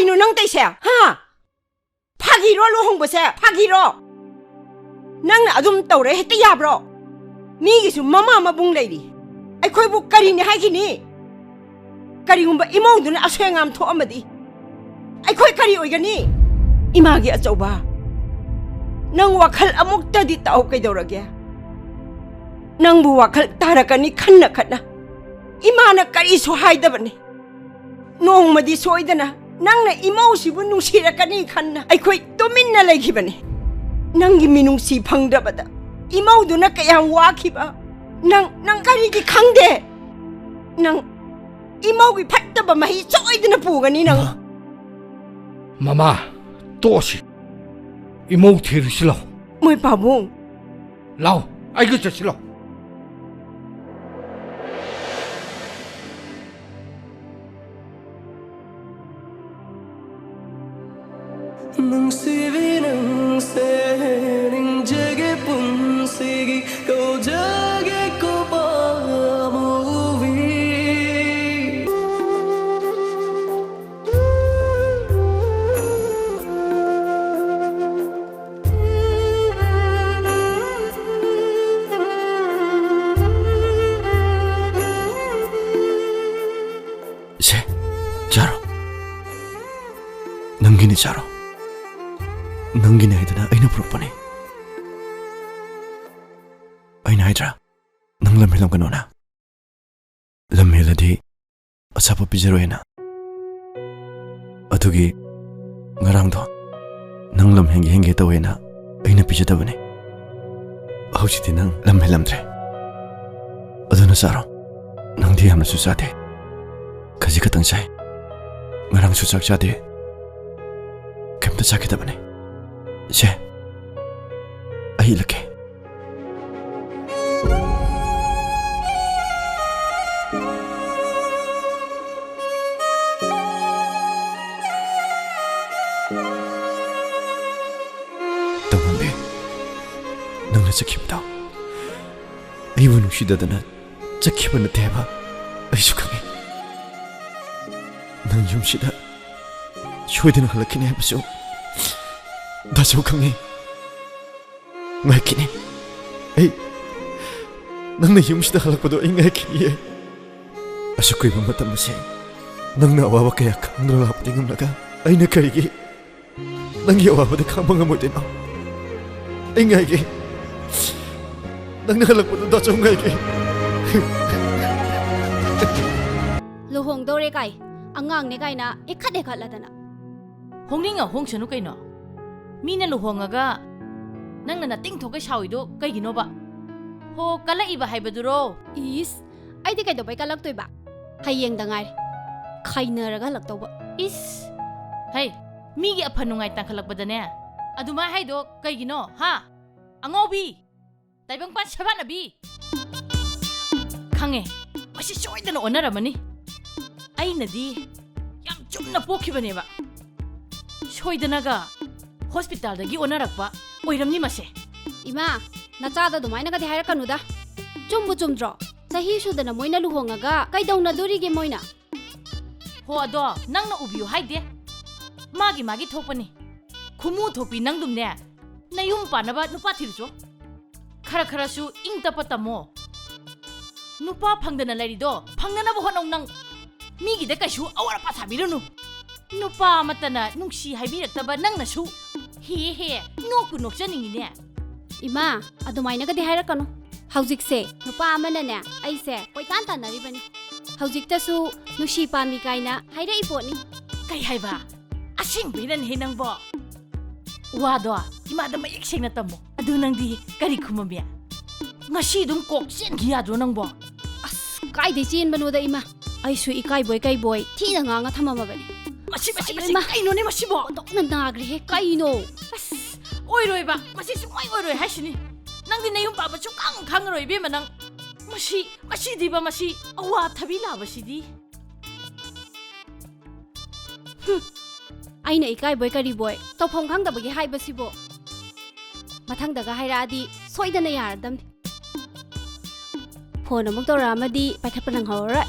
Kaino nang taise? Ha? Phagiro lo hongbose, phagiro. Nang na adum tawre hekta yabro. Migisu mama mabung leiri. Aikhoi bu kari ni haigini. Kari gumba imongduna aswengam tho amadi. Aikhoi kari oigani. Imagi achauba. Nang wakhal amukta di tau kaidorage. Nang bu wakhal tarakani khanna khanna. Imana kari so haidabani. Nong madi soidana. Nang na imau sibu nungsirakani khanna. Aikhoi tuminna laigibani. Nangi minungsi phangdabada. Imau duna kayang wakiba. Nang kari ki khangde. Nang imau ki phattaba mahi soidana pugani nang. Mama, tosi. Imau thirsilo. Moi pabung. Lao, aigu chasilo. Nangini charo. Nangini haidana aina purupani. Aina haidra. Nang lamhelam kanona. Lamheladi asapa pijaro ena. Atugi ngarang do. Nang lamhengi henge tawena aina pijadabani. Hauchiti nang lamhelamdre. Aduna charo. Nang di hamna susade. Kaji katang chai. Ngarang susak chade. Kemta sakit apa nih? Saya, ayo lagi. Teman be, nang na sakit tau. Ayo nungsi dadana sakit mana teba? Ayo suka ni. Nang jum sida. Shoydin halakini habiso. Daso kangi. Ngaikini. Ay. Nang na yumshida halakpado ay ngaikini. Asukoy mamatama siya. Nang naawawa kaya kang nalaptingam naga. Ay nakaigi. Nang yawawa na kang mga mutin ako. Ay ngaigi. Nang nahalakpado daso ngaigi. Luhong dore kay. Angang ni kay na ikat ladana. Hongninga hongsanu kaino. Mina luhongaga nang nating thokai shawido kaigino ba. Ho kala iba haibaduro. Is ai di kay do bay kalak toy ba. Hayeng dangai. Khainaraga lakto ba. Is hay migi aphanungai tangkhalakbadane. Aduma haido kaigino ha. Angobi. Taibang pan sabanabi. Khange. Masi soidana onaramani. Ai nadi yam chumna pokhibane ba. Shoydanaga hospital dagi onarakpa oiramni mase. Ima nachada dumaina ka dihara kanuda. Chumbu chumdro. Sahi sudana moina luhongaga kaidawna dorige moina. Ho ado nangna ubiyu haide. Magi thopani. Khumu thopi nangdumne. Nayum panaba nupa thirjo. Khara su ingtapa tamo. Nupa phangdana larido phangdana bo honong nang. Migi de kaishu awara pa thabirunu. Nupa matana nungsi haibirataba nangnasu. He noku nokjaningine. Ima adumaina ka dihara kanu. Haujikse nupa amana ne aise poitan tanaribani. Haujiktasu nushi pami kaina haira iponi. Kai haiba asing biran he nangbo. Wado imada mayek sengna tamo. Adu nangdi kari khumamya. Ngasi dum kok sen giya do nangbo. As kai de chin banu da ima. Aisu ikai boy thina nganga thamama bani. Masi kaino ne masi bo. Dok na nagri he kaino. As oiroi ba masi sumai oiroi haisini. Nangdi nayum pa ba chukang khangroi be manang. Masi di ba masi awa thabila ba sidi. Aina ikai boy kari boy. Tawphom khangdabagi haibasibo. Mathangdaga hairadi soidana yaradam. Phone amuk tawramadi paikhatpa nang hawra.